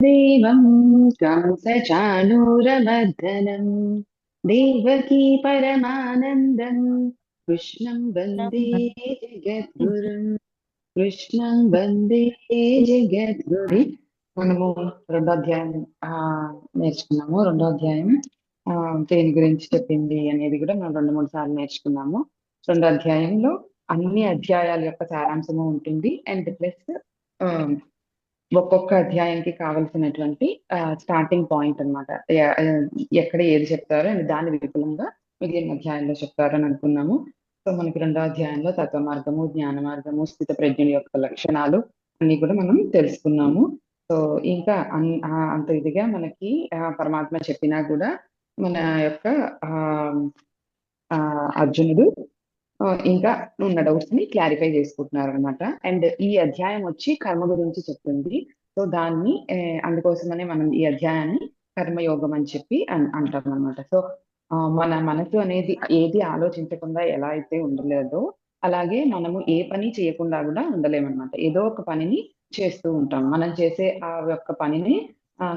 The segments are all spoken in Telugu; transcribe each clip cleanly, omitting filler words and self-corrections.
देवं कंसचाणूरमर्दनं देवकी परमानन्दं कृष्णं वन्दे जगद्गुरुं కృష్ణం వందే జగద్గురి. మనము రెండో అధ్యాయం నేర్చుకున్నాము. రెండో అధ్యాయం దేని గురించి చెప్పింది అనేది కూడా మనం 2-3 సార్లు నేర్చుకున్నాము. రెండో అధ్యాయంలో అన్ని అధ్యాయాల యొక్క సారాంశము ఉంటుంది. అండ్ ప్లస్ ఒక్కొక్క అధ్యాయానికి కావలసినటువంటి స్టార్టింగ్ పాయింట్ అనమాట. ఎక్కడ ఏది చెప్తారో అండ్ దాని విపులంగా మిగిలిన అధ్యాయంలో చెప్తారని అనుకున్నాము. సో మనకి రెండో అధ్యాయంలో తత్వ మార్గము, జ్ఞాన మార్గము, స్థిత ప్రజ్ఞుల యొక్క లక్షణాలు అన్ని కూడా మనం తెలుసుకున్నాము. సో ఇంకా అంత ఇదిగా మనకి పరమాత్మ చెప్పినా కూడా మన యొక్క ఆ అర్జునుడు ఇంకా ఉన్న డౌట్స్ ని క్లారిఫై చేసుకుంటున్నారు అనమాట. అండ్ ఈ అధ్యాయం వచ్చి కర్మ గురించి చెప్తుంది. సో దాన్ని అందుకోసమనే మనం ఈ అధ్యాయాన్ని కర్మయోగం అని చెప్పి అంటాం అనమాట. సో మన మనసు అనేది ఏది ఆలోచించకుండా ఎలా అయితే ఉండలేదో అలాగే మనము ఏ పని చేయకుండా కూడా ఉండలేమన్నమాట. ఏదో ఒక పనిని చేస్తూ ఉంటాం. మనం చేసే ఆ యొక్క పనిని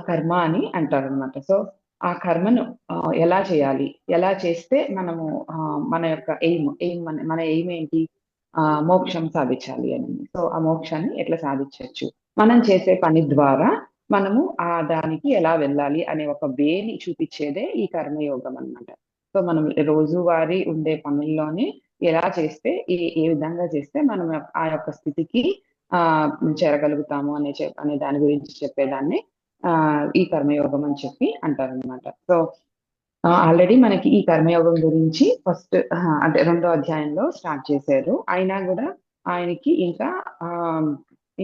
కర్మ అని అంటారు అనమాట. సో ఆ కర్మను ఎలా చేయాలి, ఎలా చేస్తే మనము మన యొక్క మన ఎయిమ్ ఏంటి, మోక్షం సాధించాలి అని. సో ఆ మోక్షాన్ని ఎట్లా సాధించవచ్చు, మనం చేసే పని ద్వారా మనము దానికి ఎలా వెళ్ళాలి అనే ఒక వేని చూపించేదే ఈ కర్మయోగం అన్నమాట. సో మనం రోజువారీ ఉండే పనుల్లోనే ఎలా చేస్తే ఏ విధంగా చేస్తే మనం ఆ యొక్క స్థితికి ఆ చేరగలుగుతాము అనే దాని గురించి చెప్పేదాన్ని ఈ కర్మయోగం అని చెప్పి అంటారనమాట. సో ఆల్రెడీ మనకి ఈ కర్మయోగం గురించి ఫస్ట్ అంటే రెండో అధ్యాయంలో స్టార్ట్ చేశారు. అయినా కూడా ఆయనకి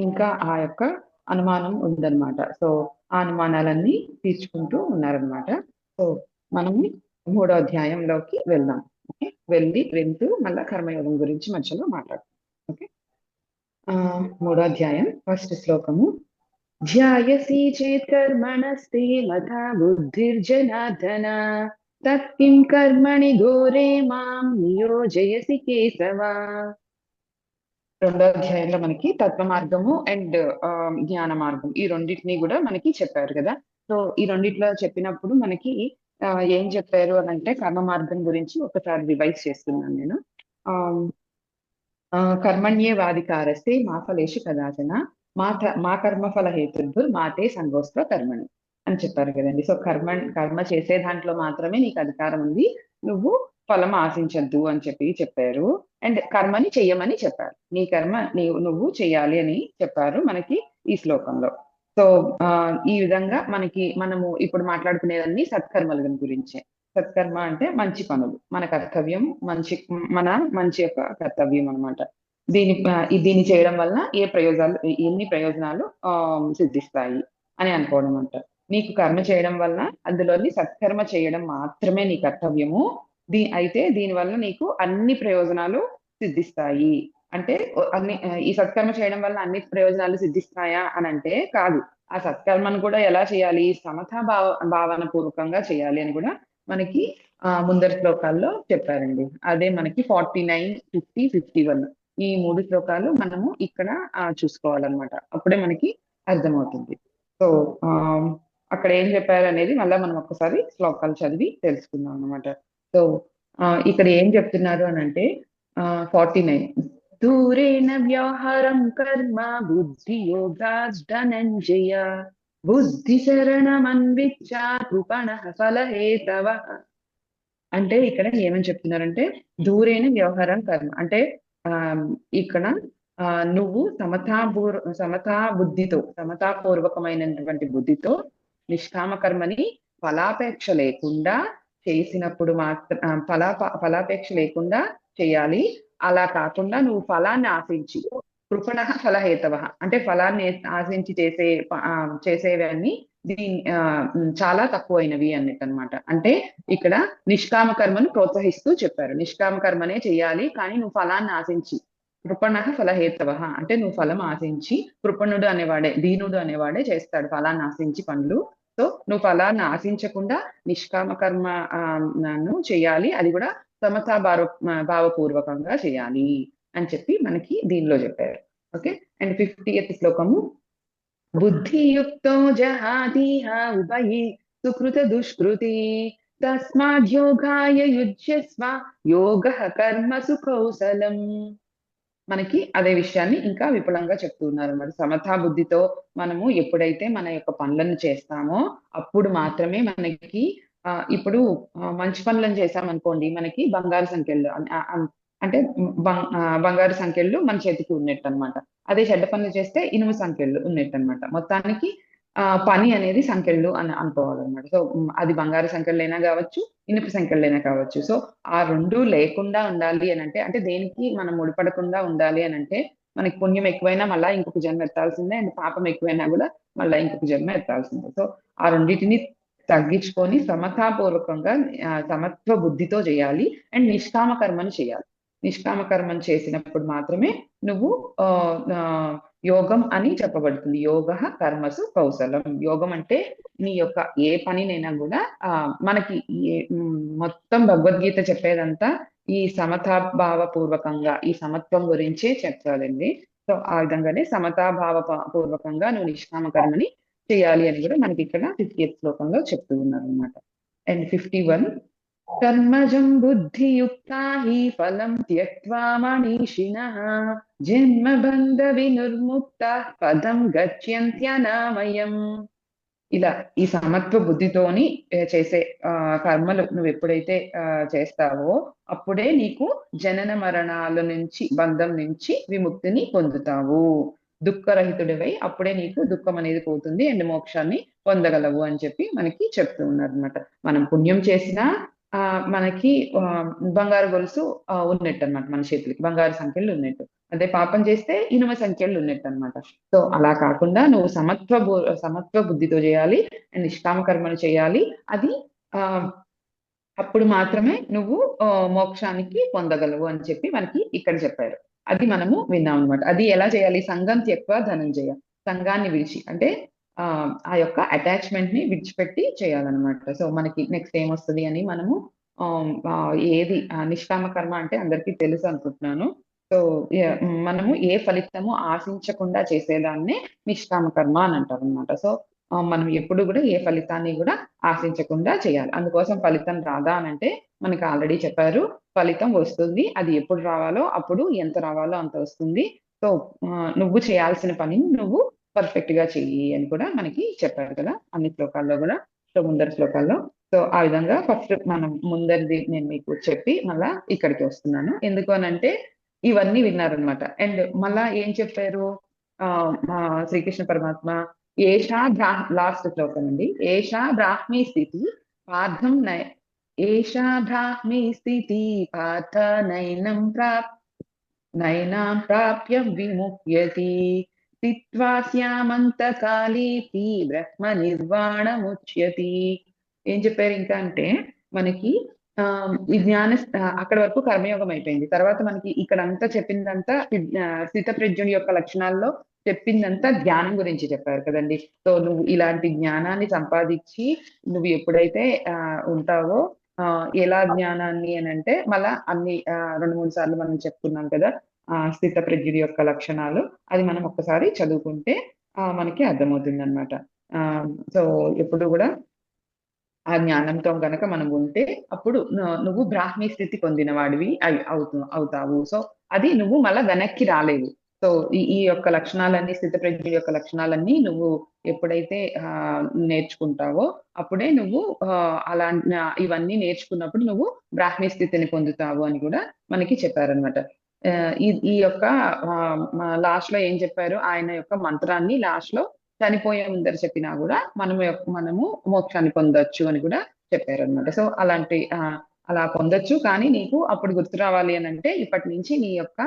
ఇంకా ఆ యొక్క అనుమానం ఉందన్నమాట. సో ఆ అనుమానాలన్నీ తీర్చుకుంటూ ఉన్నారనమాట. సో మనం మూడో అధ్యాయంలోకి వెళ్దాం. ఓకే, వెళ్తూ మళ్ళా కర్మయోగం గురించి మధ్యలో మాట్లాడతాం. ఓకే, మూడో అధ్యాయం ఫస్ట్ శ్లోకము. ధ్యాయసి చేత్ కర్మణస్తే మథా బుద్ధిర్జనార్దన తత్కిం కర్మణి ఘోరే మాం నియోజయసి కేశవ. రెండో అధ్యాయంలో మనకి తత్వ మార్గము అండ్ జ్ఞాన మార్గం ఈ రెండింటిని కూడా మనకి చెప్పారు కదా. సో ఈ రెండిట్లో చెప్పినప్పుడు మనకి ఏం చెప్పారు అని అంటే కర్మ మార్గం గురించి ఒకసారి రివైజ్ చేస్తున్నాను నేను. కర్మణ్యే వాదికారస్తే మా ఫలేషు కదాచన మా కర్మఫల హేతుర్భుర్ మాతే సంగోస్త్వ కర్మణి అని చెప్పారు కదండి. సో కర్మ చేసే దాంట్లో మాత్రమే నీకు అధికారం ఉంది, నువ్వు ఫలం ఆశించద్దు అని చెప్పారు. అండ్ కర్మని చెయ్యమని చెప్పారు. నీ కర్మ నువ్వు చెయ్యాలి అని చెప్పారు మనకి ఈ శ్లోకంలో. సో ఈ విధంగా మనము ఇప్పుడు మాట్లాడుకునేవన్నీ సత్కర్మల గురించే. సత్కర్మ అంటే మంచి పనులు, మన కర్తవ్యం, మన మంచి యొక్క కర్తవ్యం అనమాట. దీన్ని చేయడం వల్ల ఎన్ని ప్రయోజనాలు సిద్ధిస్తాయి అని అనుకోవడం అంట. నీకు కర్మ చేయడం వల్ల అందులోని సత్కర్మ చేయడం మాత్రమే నీ కర్తవ్యము. అయితే దీనివల్ల నీకు అన్ని ప్రయోజనాలు సిద్ధిస్తాయి అంటే ఈ సత్కర్మ చేయడం వల్ల అన్ని ప్రయోజనాలు సిద్ధిస్తాయా అని అంటే కాదు. ఆ సత్కర్మను కూడా ఎలా చేయాలి, భావన పూర్వకంగా చేయాలి అని కూడా మనకి ముందరి శ్లోకాల్లో చెప్పారండి. అదే మనకి 49, 50, 51 ఈ 3 శ్లోకాలు మనము ఇక్కడ చూసుకోవాలన్నమాట. అప్పుడే మనకి అర్థమవుతుంది. సో అక్కడ ఏం చెప్పారు అనేది మళ్ళీ మనం ఒక్కసారి శ్లోకాలు చదివి తెలుసుకుందాం అనమాట. సో ఇక్కడ ఏం చెప్తున్నారు అని అంటే 49 దూరేణ వ్యవహారం కర్మ బుద్ధి యోగాజ్జనంజయ బుద్ధి శరణమన్విచ్చ కృపణ ఫలహేతవ. అంటే ఇక్కడ ఏమని చెప్తున్నారంటే దూరేణ వ్యవహారం కర్మ అంటే ఇక్కడ నువ్వు సమతాపూర్వకమైనటువంటి బుద్ధితో నిష్కామ కర్మని ఫలాపేక్ష లేకుండా చేసినప్పుడు ఫలాపేక్ష లేకుండా చేయాలి. అలా కాకుండా నువ్వు ఫలాన్ని ఆశించి కృపణ ఫలహేతవ అంటే ఫలాన్ని ఆశించి చేసేవన్నీ చాలా తక్కువైనవి అన్నట్టు అనమాట. అంటే ఇక్కడ నిష్కామ కర్మను ప్రోత్సహిస్తూ చెప్పారు. నిష్కామ కర్మనే చెయ్యాలి, కానీ నువ్వు ఫలాన్ని ఆశించి కృపణ ఫలహేతవ అంటే నువ్వు ఫలం ఆశించి, కృపణుడు అనేవాడే, దీనుడు అనేవాడే చేస్తాడు ఫలాన్ని ఆశించి పనులు. సో నువ్వు ఫలాన్ని ఆశించకుండా నిష్కామ కర్మ చేయాలి, అది కూడా సమతా భావపూర్వకంగా చేయాలి అని చెప్పి మనకి దీనిలో చెప్పారు. ఓకే, అండ్ 50th శ్లోకము. బుద్ధియుక్తో జహాతిహ ఉభయి సుకృత దుష్కృతి తస్మాద్యోగాయ యుజ్యస్వ యోగ కర్మసు కౌశలం. మనకి అదే విషయాన్ని ఇంకా విపులంగా చెప్తూ ఉన్నారు అన్నమాట. సమతా బుద్ధితో మనము ఎప్పుడైతే మన యొక్క పనులను చేస్తామో అప్పుడు మాత్రమే మనకి ఇప్పుడు మంచి పనులను చేశామనుకోండి మనకి బంగారు సంఖ్యలు అంటే బంగారు సంఖ్యలు మన చేతికి ఉన్నట్టు అన్నమాట. అదే చెడ్డ పనులు చేస్తే ఇనుము సంఖ్యలు ఉన్నట్టు అన్నమాట. మొత్తానికి పని అనేది సంఖ్యలు అని అనుకోవాలన్నమాట. సో అది బంగారు సంఖ్యలైనా కావచ్చు, ఇనుప సంఖ్యలైనా కావచ్చు. సో ఆ 2 లేకుండా ఉండాలి అనంటే, అంటే దేనికి మనం ముడిపడకుండా ఉండాలి అనంటే, మనకి పుణ్యం ఎక్కువైనా మళ్ళా ఇంకొక జన్మ ఎత్తాల్సిందే. అండ్ పాపం ఎక్కువైనా గూడా మళ్ళా ఇంకొక జన్మ ఎత్తాల్సిందే. సో, ఆ రెండిటిని తగ్గించుకొని సమతాపూర్వకంగా సమత్వ బుద్ధితో జేయాలి. అండ్ నిష్కామ కర్మను చేయాలి. నిష్కామ కర్మను చేసినప్పుడు మాత్రమే నువ్వు ఆహ్, యోగం అని చెప్పబడుతుంది. యోగః కర్మసు కౌశలం. యోగం అంటే నీ యొక్క ఏ పనినైనా గూడా మనకి మొత్తం భగవద్గీత చెప్పేదంతా ఈ సమతాభావ పూర్వకంగా, ఈ సమత్వం గురించే చెప్తాదండి. సో, ఆ విధంగానే సమతాభావ పూర్వకంగా నువ్వు నిష్కామ కర్మని చేయాలి అని గూడా మనకిక్కడ 50th శ్లోకంలో చెప్తూ ఉన్నారనమాట. అండ్ 51 కర్మజం బుద్ధియుక్తా హి ఫలం త్యక్త్వా మనీషిణః జన్మబంధ వినుర్ముక్తః పదం గచ్చన్త్యనామయం. ఇలా ఈ సమత్వ బుద్ధితోని చేసే కర్మలు నువ్వెప్పుడైతే చేస్తావో అప్పుడే నీకు జనన మరణాల నుంచి బంధం నుంచి విముక్తిని పొందుతావు. దుఃఖరహితుడివై అప్పుడే నీకు దుఃఖం అనేది పోతుంది అండ్ మోక్షాన్ని పొందగలవు అని చెప్పి మనకి చెప్తూ ఉన్నారనమాట. మనం పుణ్యం చేసినా మనకి బంగారు గొలుసు ఉన్నట్టన్నమాట మన చేతులకి. బంగారు సంఖ్యలు ఉన్నట్టు. అదే పాపం చేస్తే ఇనుమ సంఖ్యలు ఉన్నట్టన్నమాట. సో, అలా కాకుండా నువ్వు సమత్వ బుద్ధితో చేయాలి. అండ్ నిష్కామ కర్మలు చేయాలి. అది ఆహ్, అప్పుడు మాత్రమే నువ్వు మోక్షానికి పొందగలవు అని చెప్పి మనకి ఇక్కడ చెప్పారు. అది మనము విన్నాం అన్నమాట. అది ఎలా చేయాలి? సంఘం త్యక్త్వా ధనంజయ. సంఘాన్ని విడిచి అంటే ఆ యొక్క అటాచ్‌మెంట్‌ని విడిచిపెట్టి చేయాలన్నమాట. సో, మనకి నెక్స్ట్ ఏమొస్తది అని మనము నిష్కామ కర్మ అంటే అందరికీ తెలుసు అనుకుంటున్నాను. సో, మనము ఏ ఫలితము ఆశించకుండా చేసేదాన్నే నిష్కామ కర్మ అని అంటారనమాట. సో, మనం ఎప్పుడు గూడా ఏ ఫలితాన్ని గూడా ఆశించకుండా చేయాలి. అందుకోసం ఫలితం రాదా అనంటే మనకు ఆల్రెడీ చెప్పారు. ఫలితం వస్తుంది. అది ఎప్పుడు రావాలో అప్పుడు ఎంత రావాలో అంత వస్తుంది. సో, నువ్వు చేయాల్సిన పనిని నువ్వు పర్ఫెక్ట్‌గా చెయ్యి అని కూడా మనకి చెప్పారు కదా! అన్ని శ్లోకాల్లో గూడా. సో, ముందరి శ్లోకాల్లో. సో, ఆ విధంగా ఫస్ట్ మనం ముందరిది నేను మీకు చెప్పి మళ్ళా ఇక్కడికి వస్తున్నాను. ఎందుకు అనంటే ఇవన్నీ విన్నారనమాట. అండ్ మళ్ళా ఏం చెప్పారు? శ్రీకృష్ణ పరమాత్మ లాస్ట్ శ్లోకం అండి. ఏషా బ్రాహ్మీ స్థితి పార్థం నై ఏషా బ్రాహ్మీ స్థితి పార్థ నైనాం ప్రాప్య విముహ్యతి. స్థిత్వా స్యామంతకాలేపి బ్రహ్మ నిర్వాణముచ్యతి. ఏం చెప్పారు ఇంకా అంటే మనకి ఈ అక్కడి వరకు కర్మయోగం అయిపోయింది. తర్వాత మనకి ఇక్కడంతా చెప్పిందంతా స్థితప్రజ్ఞుడి యొక్క లక్షణాల్లో చెప్పిందంతా ధ్యానం గురించి చెప్పారు కదండీ! సో, నువ్వు ఇలాంటి జ్ఞానాన్ని సంపాదించి నువ్వు ఎప్పుడైతే ఉంటావో ఎలా జ్ఞానాన్ని అనంటే మళ్ళా అన్ని 2, 3 సార్లు మనం చెప్పుకున్నాం కదా! స్థితప్రజ్ఞుడి యొక్క లక్షణాలు. అది మనం ఒక్కసారి చదువుకుంటే మనకి అర్థమవుతుందనమాట. ఆహ్, సో, ఎప్పుడు గూడా ఆ జ్ఞానంతో గనక మనం ఉంటే అప్పుడు నువ్వు బ్రాహ్మీ స్థితి పొందిన వాడివి అవుతావు. సో, అది నువ్వు మళ్ళా వెనక్కి రాలేవు. సో, ఈ యొక్క లక్షణాలన్నీ స్థితప్రజ్ఞ యొక్క లక్షణాలన్నీ నువ్వు ఎప్పుడైతే నేర్చుకుంటావో అప్పుడే నువ్వు ఇవన్నీ నేర్చుకున్నప్పుడు నువ్వు బ్రాహ్మీ స్థితిని పొందుతావు అని కూడా మనకి చెప్పారనమాట. ఈ యొక్క లాస్ట్‌లో ఏం చెప్పారు? ఆయన యొక్క మంత్రాన్ని లాస్ట్‌లో చనిపోయే ముందర చెప్పినా గూడా మనము మోక్షాన్ని పొందొచ్చు అని గూడా చెప్పారనమాట. సో, అలా పొందొచ్చు. కానీ నీకు అప్పుడు గుర్తు రావాలి అనంటే ఇప్పటి నుంచి నీ యొక్క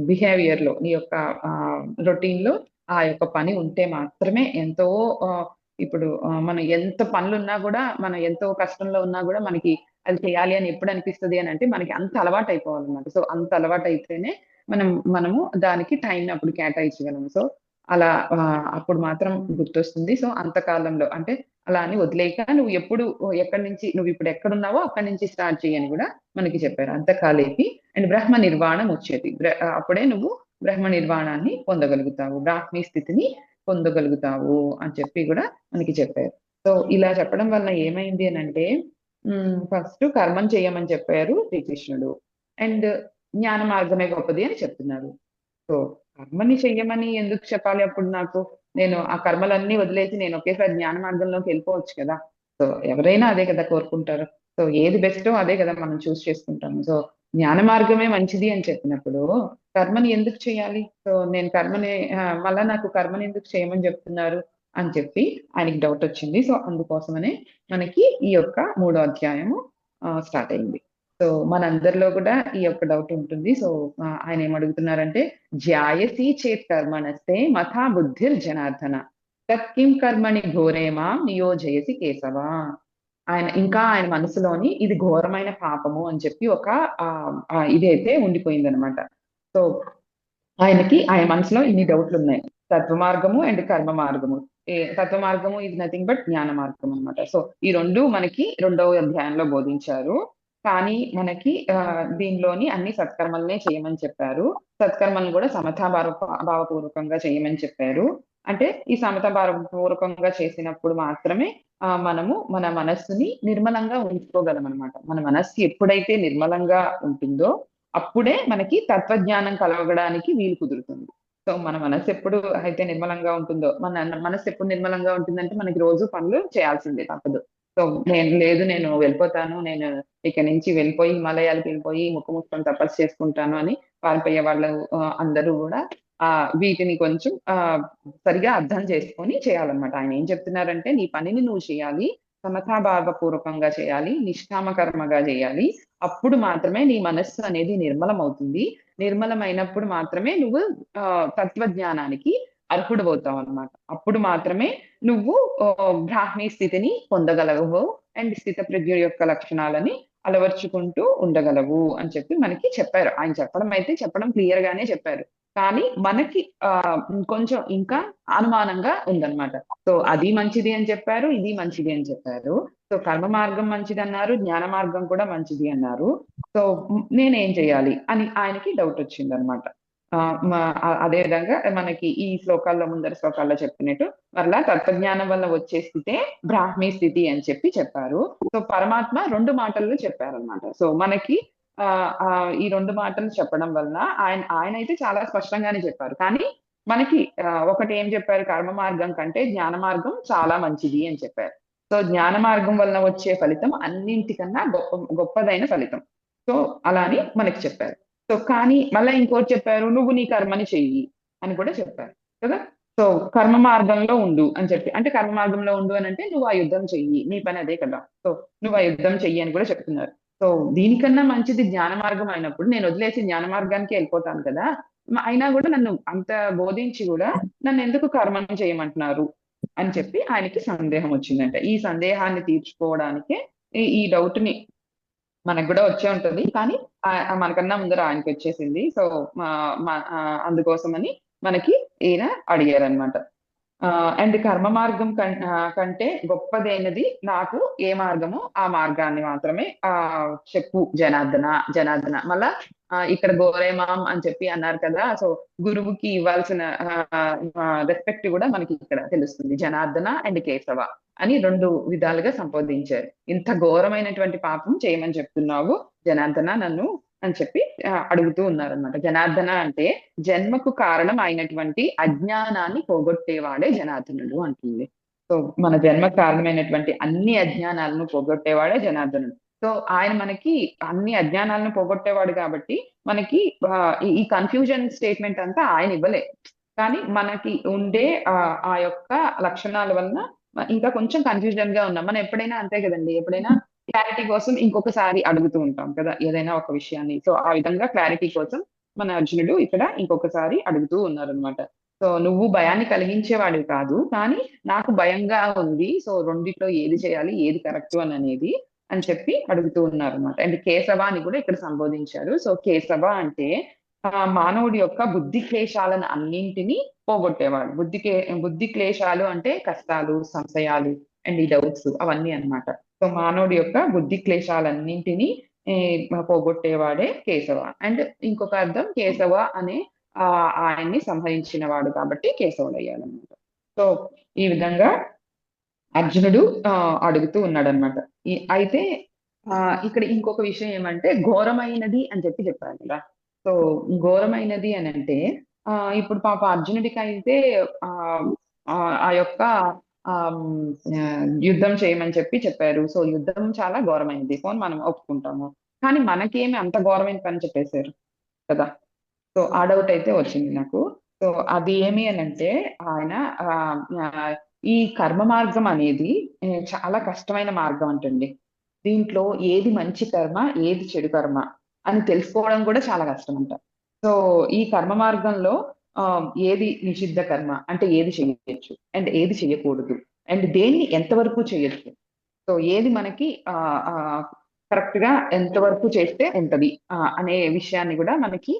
బిహేవియర్‌లో నీ యొక్క రొటీన్‌లో ఆ యొక్క పని ఉంటే మాత్రమే ఎంతో ఇప్పుడు మనం ఎంత పనులున్నా గూడా, మనం ఎంతో కష్టంలో ఉన్నా గూడా మనకి అది చేయాలి అని ఎప్పుడు అనిపిస్తది అనంటే మనకి అంత అలవాటయిపోవాలన్నమాట. సో, అంత అలవాటయితేనే మనము దానికి టైంని అప్పుడు కేటాయించగలము. సో, అలా అప్పుడు మాత్రం గుర్తొస్తుంది. సో, అంతకాలంలో అంటే అలా అని వదిలేయక నువ్వు ఎప్పుడు ఎక్కడి నుంచి నువ్విప్పుడు ఎక్కడున్నావో అక్కడి నుంచి స్టార్ట్ చెయ్యి అని గూడా మనకి చెప్పారు. అంతకాలేపి అండ్ బ్రహ్మ నిర్వాణం వచ్చేది. అప్పుడే నువ్వు బ్రహ్మ నిర్వాణాన్ని పొందగలుగుతావు. బ్రాహ్మీ స్థితిని పొందగలుగుతావు అని చెప్పి కూడా మనకి చెప్పారు. సో ఇలా చెప్పడం వల్ల ఏమైంది అని అంటే ఫస్ట్ కర్మం చేయమని చెప్పారు శ్రీకృష్ణుడు. అండ్ జ్ఞాన మార్గమే గొప్పది అని చెప్తున్నారు. సో కర్మని చెయ్యమని ఎందుకు చెప్పాలి అప్పుడు నాకు? నేను ఆ కర్మలన్నీ వదిలేసి నేను ఒకేసారి జ్ఞాన మార్గంలోకి వెళ్ళిపోవచ్చు కదా! సో ఎవరైనా అదే కదా కోరుకుంటారు. సో ఏది బెస్టో అదే కదా మనం చూస్ చేసుకుంటాము. సో జ్ఞాన మార్గమే మంచిది అని చెప్పినప్పుడు కర్మని ఎందుకు చేయాలి? సో నేను కర్మని మళ్ళా నాకు కర్మని ఎందుకు చేయమని చెప్తున్నారు అని చెప్పి ఆయనకి డౌట్ వచ్చింది. సో అందుకోసమనే మనకి ఈ యొక్క మూడో అధ్యాయము స్టార్ట్ అయింది. సో మనందరిలో కూడా ఈ యొక్క డౌట్ ఉంటుంది. సో ఆయన ఏమడుగుతున్నారంటే జ్యాయసి చేత్ కర్మణస్తే మథా బుద్ధిర్ జనార్దన తత్కిం కర్మణి ఘోరే మాం నియోజయసి కేశవ. ఆయన మనసులోని ఇది ఘోరమైన పాపము అని చెప్పి ఒక ఇదైతే ఉండిపోయిందనమాట. సో ఆయన మనసులో ఇన్ని డౌట్లు ఉన్నాయి. తత్వ మార్గము అండ్ కర్మ మార్గము. తత్వ మార్గము ఇది నథింగ్ బట్ జ్ఞాన మార్గం అన్నమాట. సో ఈ రెండు మనకి రెండవ అధ్యాయంలో బోధించారు. కానీ మనకి దీనిలోని అన్ని సత్కర్మలనే చేయమని చెప్పారు. సత్కర్మలను కూడా భావపూర్వకంగా చేయమని చెప్పారు. అంటే ఈ భావపూర్వకంగా చేసినప్పుడు మాత్రమే మనము మన మనస్సుని నిర్మలంగా ఉంచుకోగలం అనమాట. మన మనస్సు ఎప్పుడైతే నిర్మలంగా ఉంటుందో అప్పుడే మనకి తత్వజ్ఞానం కలగడానికి వీలు కుదురుతుంది. సో మన మనసు ఎప్పుడు అయితే నిర్మలంగా ఉంటుందో, మనసు ఎప్పుడు నిర్మలంగా ఉంటుందంటే మనకి రోజు పనులు చేయాల్సిందే తప్పదు. సో నేను వెళ్ళిపోతాను. నేను ఇక్కడి నుంచి వెళ్ళిపోయి హిమాలయాలకు వెళ్ళిపోయి ముక్కు మూసుకొని తపస్సు చేసుకుంటాను అని పారిపోయే వాళ్ళు అందరూ కూడా వీటిని కొంచెం సరిగా అర్థం చేసుకొని చేయాలన్నమాట. ఆయన ఏం చెప్తున్నారంటే నీ పనిని నువ్వు చేయాలి. సమతాభావపూర్వకంగా చేయాలి. నిష్కామ కర్మగా చేయాలి. అప్పుడు మాత్రమే నీ మనస్సు అనేది నిర్మలమవుతుంది. నిర్మలమైనప్పుడు మాత్రమే నువ్వు తత్వజ్ఞానానికి అర్హుడవుతావు అన్నమాట. అప్పుడు మాత్రమే నువ్వు బ్రాహ్మీ స్థితిని పొందగలవు అండ్ స్థితప్రజ్ఞ యొక్క లక్షణాలని అలవర్చుకుంటూ ఉండగలవు అని చెప్పి మనకి చెప్పారు. ఆయన చెప్పడం క్లియర్ గానే చెప్పారు. కానీ మనకి కొంచెం ఇంకా అనుమానంగా ఉందన్నమాట. సో అది మంచిది అని చెప్పారు. ఇది మంచిది అని చెప్పారు. సో కర్మ మార్గం మంచిదన్నారు. జ్ఞాన మార్గం కూడా మంచిది అన్నారు. సో నేనేం చేయాలి అని ఆయనకి డౌట్ వచ్చిందనమాట. అదే విధంగా మనకి ఈ ముందరి శ్లోకాల్లో చెప్పినట్టు మరలా తత్వజ్ఞానం వల్ల వచ్చే స్థితే బ్రాహ్మీ స్థితి అని చెప్పి చెప్పారు. సో పరమాత్మ 2 మాటల్లో చెప్పారనమాట. సో మనకి ఈ 2 మాటలు చెప్పడం వల్ల ఆయన అయితే చాలా స్పష్టంగానే చెప్పారు. కానీ మనకి ఒకటి ఏం చెప్పారు? కర్మ మార్గం కంటే జ్ఞాన మార్గం చాలా మంచిది అని చెప్పారు. సో జ్ఞాన మార్గం వలన వచ్చే ఫలితం అన్నింటికన్నా గొప్పదైన ఫలితం. సో అలా అని మనకి చెప్పారు. సో కానీ మళ్ళా ఇంకోటి చెప్పారు, నువ్వు నీ కర్మని చెయ్యి అని కూడా చెప్పారు కదా. సో కర్మ మార్గంలో ఉండు అని చెప్పి, అంటే కర్మ మార్గంలో ఉండు అని అంటే నువ్వు ఆ యుద్ధం చెయ్యి, నీ పని అదే కదా. సో నువ్వు ఆ యుద్ధం చెయ్యి అని కూడా చెప్తున్నారు. సో దీనికన్నా మంచిది జ్ఞాన మార్గం అయినప్పుడు నేను వదిలేసి జ్ఞాన మార్గానికి వెళ్ళిపోతాను కదా. అయినా కూడా నన్ను అంత బోధించి కూడా నన్ను ఎందుకు కర్మను చేయమంటున్నారు అని చెప్పి ఆయనకి సందేహం వచ్చిందంట. ఈ సందేహాన్ని తీర్చుకోవడానికే ఈ డౌట్ ని మనకు కూడా వచ్చే ఉంటుంది. కానీ మనకన్నా ముందర ఆయనకి వచ్చేసింది. సో అందుకోసమని మనకి ఈయన అడిగారనమాట. అండ్ కర్మ మార్గం కంటే గొప్పదైనది నాకు ఏ మార్గమో ఆ మార్గాన్ని మాత్రమే చెప్పు జనార్దన. మళ్ళా ఇక్కడ గోరేమాం అని చెప్పి అన్నారు కదా. సో గురువుకి ఇవ్వాల్సిన రెస్పెక్ట్ కూడా మనకి ఇక్కడ తెలుస్తుంది. జనార్దన అండ్ కేశవ అని 2 విధాలుగా సంబోధించారు. ఇంత ఘోరమైనటువంటి పాపం చేయమని చెప్తున్నావు జనార్దన నన్ను అని చెప్పి అడుగుతూ ఉన్నారనమాట. జనార్దన అంటే జన్మకు కారణం అయినటువంటి అజ్ఞానాన్ని పోగొట్టేవాడే జనార్దనుడు అంటుంది. సో మన జన్మకు కారణమైనటువంటి అన్ని అజ్ఞానాలను పోగొట్టేవాడే జనార్దనుడు. సో ఆయన మనకి అన్ని అజ్ఞానాలను పోగొట్టేవాడు కాబట్టి మనకి ఈ కన్ఫ్యూజన్ స్టేట్మెంట్ అంతా ఆయన ఇవ్వలే. కానీ మనకి ఉండే ఆ యొక్క లక్షణాల వలన ఇంకా కొంచెం కన్ఫ్యూజన్ గా ఉన్నాం. మనం ఎప్పుడైనా అంతే కదండి. ఎప్పుడైనా క్లారిటీ కోసం ఇంకొకసారి అడుగుతూ ఉంటాం కదా ఏదైనా ఒక విషయాన్ని. సో ఆ విధంగా క్లారిటీ కోసం మన అర్జునుడు ఇక్కడ ఇంకొకసారి అడుగుతూ ఉన్నారనమాట. సో నువ్వు భయాన్ని కలిగించేవాడివి కాదు, కానీ నాకు భయంగా ఉంది. సో రెండిట్లో ఏది చేయాలి, ఏది కరెక్ట్ అనేది అని చెప్పి అడుగుతూ ఉన్నారనమాట. అండ్ కేశవ అని కూడా ఇక్కడ సంబోధించారు. సో కేశవ అంటే మానవుడి యొక్క బుద్ధి క్లేశాలను అన్నింటినీ పోగొట్టేవాడు. బుద్ధి క్లేశాలు అంటే కష్టాలు, సంశయాలు అండ్ ఈ డౌట్స్ అవన్నీ అన్నమాట. సో మానవుడి యొక్క బుద్ధి క్లేశాలన్నింటినీ పోగొట్టేవాడే కేశవ. అండ్ ఇంకొక అర్థం కేశవ అనే ఆయన్ని సంహరించిన వాడు కాబట్టి కేశవుడు అయ్యాడనమాట. సో ఈ విధంగా అర్జునుడు అడుగుతూ ఉన్నాడనమాట. అయితే ఇక్కడ ఇంకొక విషయం ఏమంటే ఘోరమైనది అని చెప్పారు కదా! సో ఘోరమైనది అనంటే ఇప్పుడు అర్జునుడికైతే ఆహ్, ఆ యొక్క యుద్ధం చేయమని చెప్పారు. సో యుద్ధం చాలా ఘోరమైనది. పోనీ మనం ఒప్పుకుంటాము. కానీ మనకేమి అంత ఘోరమైన పని చెప్పేసారు కదా! సో ఆ డౌట్ అయితే వచ్చింది నాకు. సో అది ఏమి అనంటే ఆయన ఆహ్, ఆహ్, ఈ కర్మ మార్గం అనేది చాలా కష్టమైన మార్గం అంటండి. దీంట్లో ఏది మంచి కర్మ, ఏది చెడు కర్మ అని తెలుసుకోవడం కూడా చాలా కష్టమంట. సో ఈ కర్మ మార్గంలో ఏది నిషిద్ధ కర్మ అంటే ఏది చేయొచ్చు అండ్ ఏది చేయకూడదు అండ్ దేన్ని ఎంతవరకు చేయొచ్చు. సో ఏది మనకి కరెక్ట్‌గా ఎంతవరకు చేస్తే ఉంటది అనే విషయాన్ని గూడా మనకి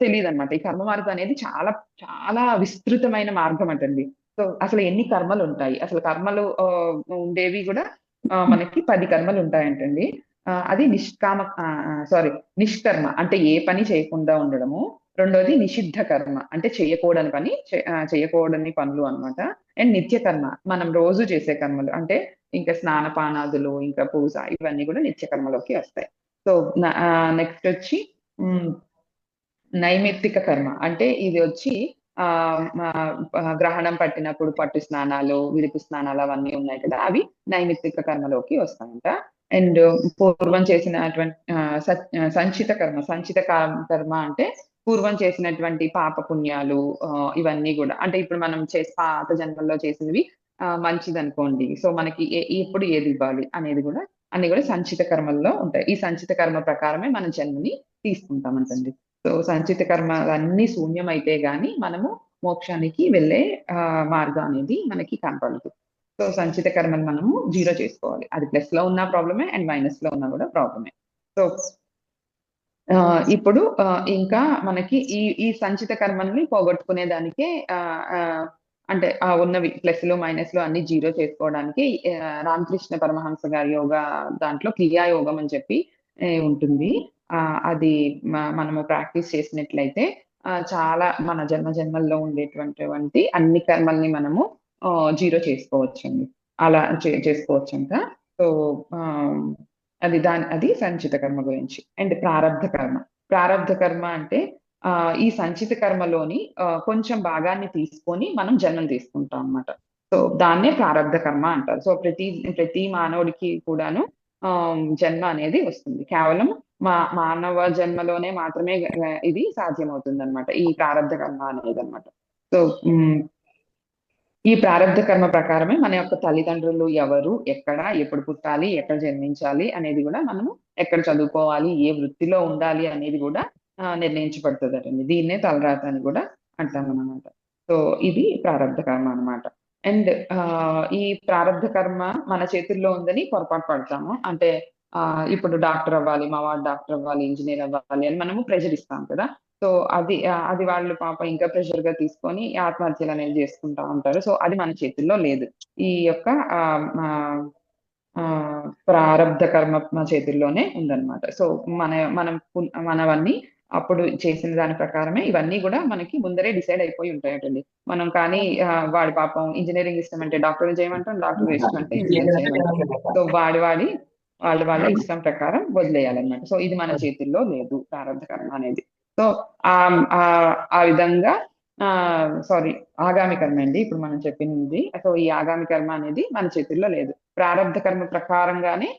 తెలీదనమాట. ఈ కర్మ మార్గం అనేది చాలా, చాలా విస్తృతమైన మార్గం అటండి. సో అసలు ఎన్ని కర్మలుంటాయి? అసలు కర్మలు ఉండేవి గూడా మనకి 10 కర్మలుంటాయంటండి. అది నిష్కర్మ అంటే ఏ పని చేయకుండా ఉండడము. రెండోది నిషిద్ధ కర్మ అంటే చేయకూడని పని చేయకూడని పనులు అన్నమాట. అండ్ నిత్య కర్మ మనం రోజు చేసే కర్మలు. అంటే ఇంకా స్నానపానాదులు, ఇంకా పూజ ఇవన్నీ గూడా నిత్య కర్మలోకి వస్తాయి. సో నెక్స్టొచ్చి హ్మ్. నైమిత్తిక కర్మ. అంటే ఇది వచ్చి గ్రహణం పట్టినప్పుడు పట్టు స్నానాలు, విరుపు స్నానాలు అవన్నీ ఉన్నాయి కదా! అవి నైమిత్తిక కర్మలోకి వస్తాయంట. అండ్ పూర్వం చేసినటువంటి సంచిత కర్మ. కర్మ అంటే పూర్వం చేసినటువంటి పాప పుణ్యాలు ఇవన్నీ గూడా. అంటే ఇప్పుడు మనం పాత జన్మల్లో చేసినవి మంచిదనుకోండి. సో మనకి ఎప్పుడు ఏదివ్వాలి అనేది గూడా అన్ని గూడా సంచిత కర్మల్లో ఉంటాయి. ఈ సంచిత కర్మ ప్రకారమే మన జన్మని తీసుకుంటామంటండి. సో సంచిత కర్మలన్నీ శూన్యమైతే గాని మనము మోక్షానికి వెళ్ళే మార్గం అనేది మనకి కనపడదు. సో సంచిత కర్మని మనము జీరో చేసుకోవాలి. అది ప్లస్‌లో ఉన్నా ప్రాబ్లమే అండ్ మైనస్‌లో ఉన్నా గూడా ప్రాబ్లమే. సో ఇప్పుడు ఇంకా మనకి ఈ సంచిత కర్మల్ని పోగొట్టుకునే దానికే ఆహ్, ఆహ్, అంటే ఉన్నవి ప్లస్‌లు, మైనస్‌లు అన్నీ జీరో చేసుకోవడానికి రామకృష్ణ పరమహంస గారి యోగా దాంట్లో క్రియా యోగం అని చెప్పి ఉంటుంది. అది మనము ప్రాక్టీస్ చేసినట్లయితే చాలా మన జన్మల్లో ఉండేటువంటి అన్ని కర్మల్ని మనము జీరో చేసుకోవచ్చండి. అలా చేసుకోవచ్చంట. సో, ఆహ్ అది సంచిత కర్మ గురించి. అండ్ ప్రారబ్ధ కర్మ. ప్రారబ్ధ కర్మ అంటే ఈ సంచిత కర్మలోని కొంచెం భాగాన్ని తీసుకొని మనం జన్మం తీసుకుంటాం అన్నమాట. సో దాన్నే ప్రారబ్ధ కర్మ అంటారు. సో ప్రతి మానవుడికి కూడాను జన్మ అనేది వస్తుంది. కేవలం మానవ జన్మలోనే మాత్రమే ఇది సాధ్యమవుతుందన్నమాట. ఈ ప్రారబ్ధ కర్మ అనేదన్నమాట. సో హ్మ్. ఈ ప్రారబ్ధ కర్మ ప్రకారమే మన యొక్క తల్లిదండ్రులు ఎవరు, ఎక్కడ, ఎప్పుడు పుట్టాలి, ఎక్కడ జన్మించాలి అనేది గూడా మనము ఎక్కడ చదువుకోవాలి, ఏ వృత్తిలో ఉండాలి అనేది గూడా నిర్ణయించబడుతదటండి. దీన్నే తలరాత అని గూడా అంటామనమాట. సో, ఇది ప్రారబ్ధ కర్మ అనమాట. అండ్ ఈ ప్రారబ్ధ కర్మ మన చేతుల్లో ఉందని పొరపాటు పడతాము. అంటే ఇప్పుడు డాక్టర్ అవ్వాలి, మా వాడు డాక్టర్ అవ్వాలి, ఇంజినీర్ అవ్వాలి అని మనము ప్రెషర్ ఇస్తాం కదా! సో, అది వాళ్ళు పాపం ఇంకా ప్రెషర్‌గా తీసుకొని ఆత్మహత్యలనేవి జేసుకుంటా ఉంటారు. సో, అది మన చేతుల్లో లేదు. ఈ యొక్క ఆహ్, ఆహ్, ప్రారబ్ధ కర్మ మన చేతుల్లోనే ఉందన్నమాట. సో, మనవన్నీ అప్పుడు చేసిన దాని ప్రకారమే ఇవన్నీ గూడా మనకి ముందరే డిసైడ్ అయిపోయి ఉంటాయటండి. మనం కానీ వాడి పాపం ఇంజినీరింగ్ ఇష్టమంటే డాక్టర్‌ని చేయమంటాం, డాక్టర్ ఇష్టమంటే ఇంజినీర్ చేయమంటాం. సో, వాళ్ళ ఇష్టం ప్రకారం వదిలేయాలన్నమాట. సో, ఇది మన చేతుల్లో లేదు ప్రారబ్ధ కర్మ అనేది. సో, ఆ విధంగా సారీ ఆగామి కర్మ అండి. ఇప్పుడు మనం చెప్పింది. సో, ఈ ఆగామి కర్మ అనేది మన చేతుల్లో లేదు. ప్రారబ్ధ కర్మ ప్రకారంగానే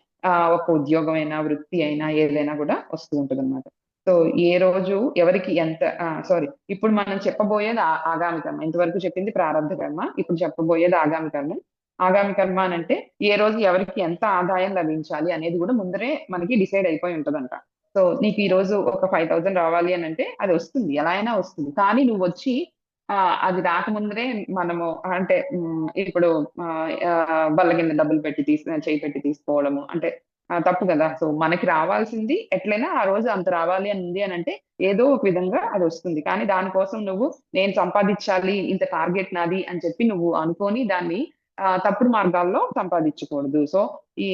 ఒక ఉద్యోగమైనా, వృత్తి అయినా ఏదైనా గూడా వస్తూ ఉంటదన్నమాట. సో, ఏ రోజు ఎవరికి ఎంత సారీ ఇప్పుడు మనం చెప్పబోయేది ఆగామి కర్మ. ఇంతవరకు చెప్పింది ప్రారబ్ధ కర్మ. ఇప్పుడు చెప్పబోయేది ఆగామి కర్మ. ఆగామి కర్మ అనంటే ఏ రోజు ఎవరికి ఎంత ఆదాయం లభించాలి అనేది గూడా ముందరే మనకి డిసైడ్ అయిపోయి ఉంటదంట. సో, నీకు ఈరోజు ఒక 5,000 రావాలి అనంటే అది వస్తుంది. ఎలా అయినా వస్తుంది. కానీ నువ్వొచ్చి అది రాకముందరే మనము అంటే ఇప్పుడు బల్ల కింద డబ్బులు పెట్టి చేయి పెట్టి తీసుకోవడము అంటే తప్పు గదా! సో, మనకి రావాల్సింది ఎట్లైనా ఆ రోజు అంత రావాలి అని ఉంది అనంటే ఏదో ఒక విధంగా అదొస్తుంది. కానీ దానికోసం నువ్వు నేను సంపాదించాలి ఇంత టార్గెట్ నాది అని చెప్పి నువ్వు అనుకోని దాన్ని తప్పుడు మార్గాల్లో సంపాదించకూడదు. సో, ఈ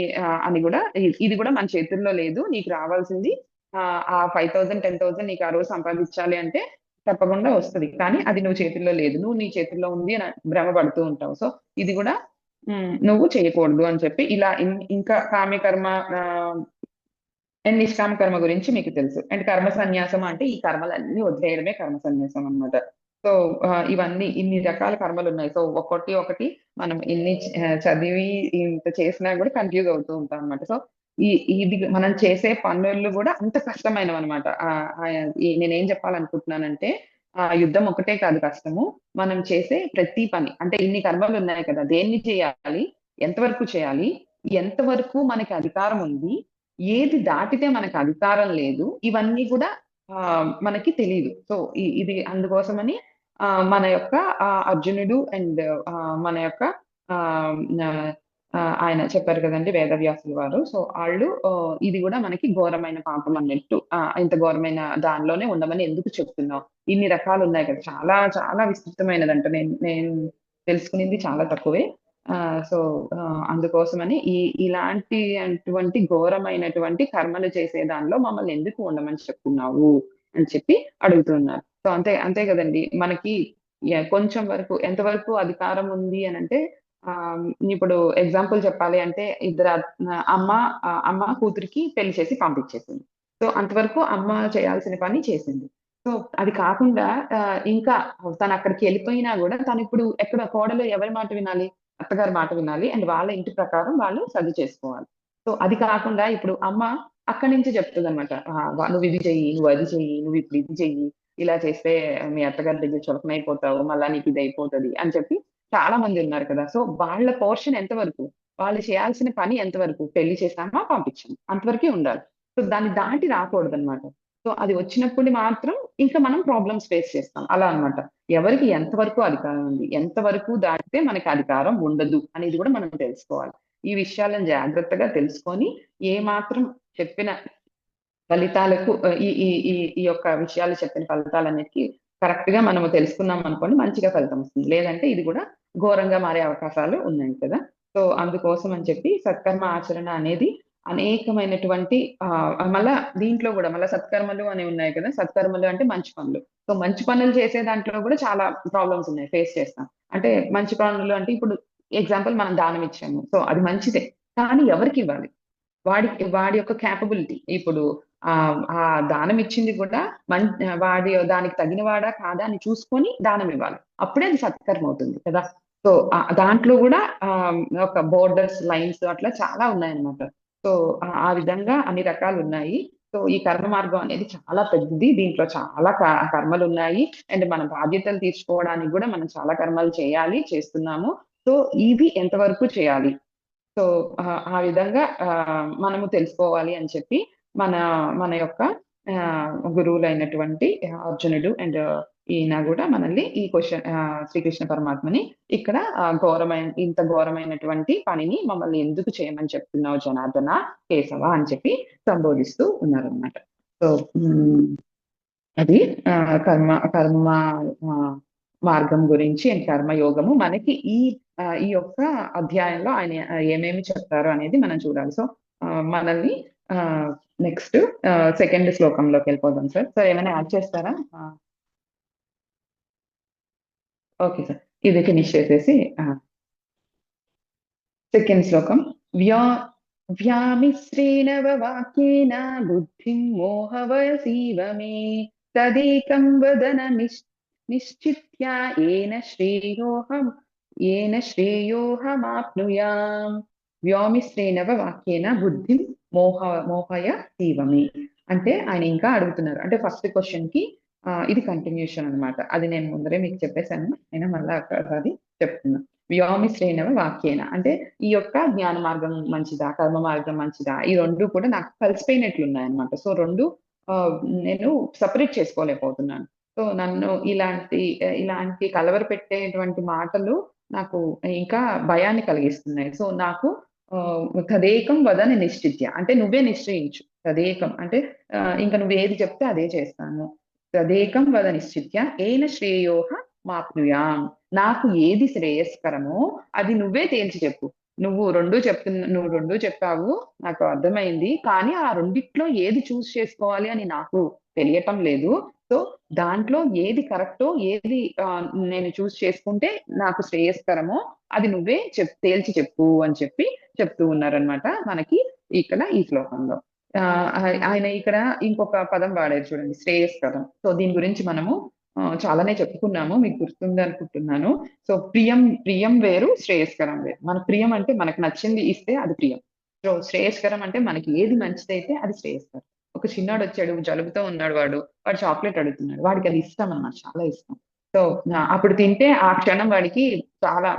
అని గూడా ఇది గూడా మన చేతుల్లో లేదు. నీకు రావాల్సింది ఆ 5,000, 10,000 నీకు ఆ రోజు సంపాదించాలి అంటే తప్పకుండా వస్తది. కానీ అది నువ్వు చేతుల్లో లేదు. నువ్వు నీ చేతుల్లో ఉంది అని భ్రమపడుతూ ఉంటావు. సో, ఇది గూడా నువ్వు చేయకూడదు అని చెప్పి ఇలా ఇంకా కామ్యకర్మ ఆహ్, అండ్ నిష్కామ కర్మ గురించి మీకు తెలుసు. అండ్ కర్మ సన్యాసం అంటే ఈ కర్మలన్నీ వదిలేయడమే కర్మ సన్యాసం అన్నమాట. సో, ఇవన్నీ ఇన్ని రకాల కర్మలున్నాయి. సో, ఒక్కొక్కటి ఒకటి మనం ఎన్ని చదివి ఇంత చేసినా గూడా కన్‌ఫ్యూజ్ అవుతూ ఉంటాం అన్నమాట. సో, ఈ ఇది మనం చేసే పనులు గూడా అంత కష్టమైనవన్నమాట. నేనేం చెప్పాలనుకుంటున్నానంటే యుద్ధం ఒకటే కాదు కష్టము. మనం చేసే ప్రతి పని అంటే ఇన్ని కర్మలున్నాయి కదా! దేన్ని చేయాలి? ఎంతవరకు చేయాలి? ఎంతవరకు మనకి అధికారం ఉంది? ఏది దాటితే మనకు అధికారం లేదు. ఇవన్నీ కూడా మనకి తెలీదు. సో, ఇది అందుకోసమని మన యొక్క అర్జునుడు అండ్ మన యొక్క ఆహ్, ఆహ్, ఆయన చెప్పారు కదండీ! వేదవ్యాసుల వారు. సో, ఆళ్ళు ఇది గూడా మనకి ఘోరమైన పాపం అన్నట్టు ఇంత ఘోరమైన దానిలోనే ఉండమని ఎందుకు చెప్తున్నావు? ఇన్ని రకాలున్నాయి కదా! చాలా చాలా విస్తృతమైనదంట. నేను నేను తెలుసుకునింది చాలా తక్కువే. సో, అందుకోసమని అటువంటి ఘోరమైనటువంటి కర్మలు చేసే దానిలో మమ్మల్ని ఎందుకు ఉండమని చెప్తున్నావు? అని చెప్పి అడుగుతున్నారు. సో, అంతే అంతే గదండీ! మనకి కొంచెం వరకు ఎంతవరకు అధికారం ఉంది అనంటే ఇప్పుడు ఎగ్జాంపుల్ చెప్పాలి అంటే అమ్మ కూతురికి పెళ్లి చేసి పంపించేసింది. సో, అంతవరకు అమ్మ చేయాల్సిన పని చేసింది. సో, అది కాకుండా ఇంకా తనక్కడికెళ్ళిపోయినా గూడా తనిప్పుడు ఎక్కడ కోడలు ఎవరి మాట వినాలి? అత్తగారి మాట వినాలి. అండ్ వాళ్ళ ఇంటి ప్రకారం వాళ్ళు సర్ది చేసుకోవాలి. సో, అది కాకుండా ఇప్పుడు అమ్మ అక్కడి నుంచి చెప్తదనమాట. "నువ్వు ఇది చెయ్యి, నువ్వు అది చెయ్యి, నువ్వు ఇప్పుడు ఇది చెయ్యి. ఇలా చేస్తే మీ అత్తగారి దగ్గర చులకనైపోతావు. మళ్ళా నీకు ఇదయిపోతది" అని చెప్పి చాలా మంది ఉన్నారు కదా! సో, వాళ్ళ పోర్షన్ ఎంత వరకు? వాళ్ళు చేయాల్సిన పని ఎంత వరకు? పెళ్లి చేసామా, పంపించామా అంతవరకే ఉండాలి. సో, దాన్ని దాటి రాకూడదనమాట. సో, అది వచ్చినప్పుడు మాత్రం ఇంకా మనం ప్రాబ్లమ్స్ ఫేస్ చేస్తాం. అలా అన్నమాట. ఎవరికి ఎంత వరకు అధికారం ఉంది? ఎంత వరకు దాటితే మనకి అధికారం ఉండదు అనేది గూడా మనం తెలుసుకోవాలి. ఈ విషయాలను జాగ్రత్తగా తెలుసుకొని, ఏ మాత్రం చెప్పిన ఫలితాలకు ఈ ఈ ఈ ఈ యొక్క విషయాలు చెప్పిన ఫలితాలన్నిటికి కరెక్ట్‌గా మనము తెలుసుకున్నామనుకోండి మంచిగా ఫలితం వస్తుంది. లేదంటే ఇది గూడా ఘోరంగా మారే అవకాశాలు ఉన్నాయి కదా! సో, అందుకోసం అని చెప్పి సత్కర్మ ఆచరణ అనేది అనేకమైనటువంటి మళ్ళా దీంట్లో గూడా మళ్ళా సత్కర్మలు అని ఉన్నాయి కదా! సత్కర్మలు అంటే మంచి పనులు. సో, మంచి పనులు చేసే దాంట్లో గూడా చాలా ప్రాబ్లమ్స్ ఉన్నాయి. ఫేస్ చేస్తాం. అంటే మంచి పనులు అంటే ఇప్పుడు ఎగ్జాంపుల్ మనం దానం ఇచ్చాము. సో, అది మంచిదే. కానీ ఎవరికివ్వాలి? వాడి యొక్క కేపబిలిటీ. ఇప్పుడు ఆ దానం ఇచ్చింది గూడా దానికి తగినవాడా కాదా అని చూసుకొని దానం ఇవ్వాలి. అప్పుడే అది సత్కర్మ అవుతుంది కదా! సో, దాంట్లో గూడా ఒక బోర్డర్స్, లైన్స్ అట్లా చాలా ఉన్నాయన్నమాట. సో, ఆ విధంగా అన్ని రకాలున్నాయి. సో, ఈ కర్మ మార్గం అనేది చాలా పెద్దది. దీంట్లో చాలా కర్మలున్నాయి. అండ్ మన బాధ్యతలు తీర్చుకోవడానికి గూడా మనం చాలా కర్మలు చేయాలి, చేస్తున్నాము. సో, ఇది ఎంతవరకు చేయాలి? సో, ఆ విధంగా మనము తెలుసుకోవాలి అని చెప్పి మన మన యొక్క గురువులైనటువంటి అర్జునుడు అండ్ ఈయన గూడా మనల్ని ఈ శ్రీకృష్ణ పరమాత్మని ఇక్కడ ఇంత ఘోరమైనటువంటి పనిని మమ్మల్ని ఎందుకు చేయమని చెప్తున్నావు జనార్దన, కేశవ అని చెప్పి సంబోధిస్తూ ఉన్నారనమాట. సో, హ్మ్. అది కర్మ కర్మ ఆహ్, మార్గం గురించి అండ్ కర్మయోగము మనకి ఈ యొక్క అధ్యాయంలో ఆయన ఏమేమి చెప్తారు అనేది మనం చూడాలి. సో, మనల్ని ఆహ్, నెక్స్ట్ సెకండ్ శ్లోకంలోకెళ్ళిపోదాం సార్. సార్ ఏమైనా యాడ్ చేస్తారా? Okay sir. ఇది ఫినిష్ చేసేసి సెకండ్ శ్లోకం. వ్య వ్యామిశ్రేణ వాక్యేన బుద్ధిం మోహవసీవ మే తదేకం వదన నిశ్చిత్య येन శ్రేయోహమాప్నుయాం వ్యోమిశ్రేణవ వాక్యేన బుద్ధిం మోహయసీవ మే. అంటే ఆయన ఇంకా అడుగుతున్నారు. అంటే ఫస్ట్ క్వెషన్‌కి ఇది కంటిన్యూషన్ అన్నమాట. అది నేను ముందరే మీకు చెప్పేసాను. అయినా మళ్ళా ఒకసారి చెప్తున్నా. వ్యోమిశ్రేణవ వాక్యేన అంటే ఈ యొక్క జ్ఞాన మార్గం మంచిదా? కర్మ మార్గం మంచిదా? ఈ 2 కూడా నాకు కలిసిపోయినట్లున్నాయన్నమాట. సో, 2 నేను సెపరేట్ చేసుకోలేకపోతున్నాను. సో, నన్ను ఇలాంటి కలవరపెట్టేటువంటి మాటలు నాకు ఇంకా భయాన్ని కలిగిస్తున్నాయి. సో, నాకు తదేకం వదన నిశ్చిత్య అంటే నువ్వే నిశ్చయించు. తదేకం అంటే ఇంక నువ్వేది చెప్తే అదే చేస్తాను. తదేకం వద నిశ్చిత్య ఏన శ్రేయోహ మాప్నుయాం. నాకు ఏది శ్రేయస్కరమో అది నువ్వే తేల్చి చెప్పు. నువ్వు 2 చెప్పావు. నాకు అర్థమైంది. కానీ ఆ రెండిట్లో ఏది చేసుకోవాలి అని నాకు తెలియటం లేదు. సో దాంట్లో ఏది కరెక్టో ఏది నేను చూస్ చేసుకుంటే నాకు శ్రేయస్కరమో అది నువ్వే తేల్చి చెప్పు అని చెప్పి చెప్తూ ఉన్నారనమాట మనకి ఇక్కడ ఈ శ్లోకంలో. ఆయన ఇక్కడ ఇంకొక పదం వాడారు చూడండి, శ్రేయస్కరం. సో దీని గురించి మనము చాలానే చెప్పుకున్నాము, మీకు గుర్తుంది అనుకుంటున్నాను. సో ప్రియం ప్రియం వేరు, శ్రేయస్కరం వేరు. మన ప్రియం అంటే మనకు నచ్చింది ఇస్తే అది ప్రియం. సో శ్రేయస్కరం అంటే మనకి ఏది మంచిదైతే అది శ్రేయస్కరం. ఒక చిన్నోడు వచ్చాడు, జలుబుతో ఉన్నాడు, వాడు చాక్లెట్ అడుగుతున్నాడు, వాడికి అది ఇష్టం అన్నమాట, చాలా ఇష్టం. సో అప్పుడు తింటే ఆ క్షణం వాడికి చాలా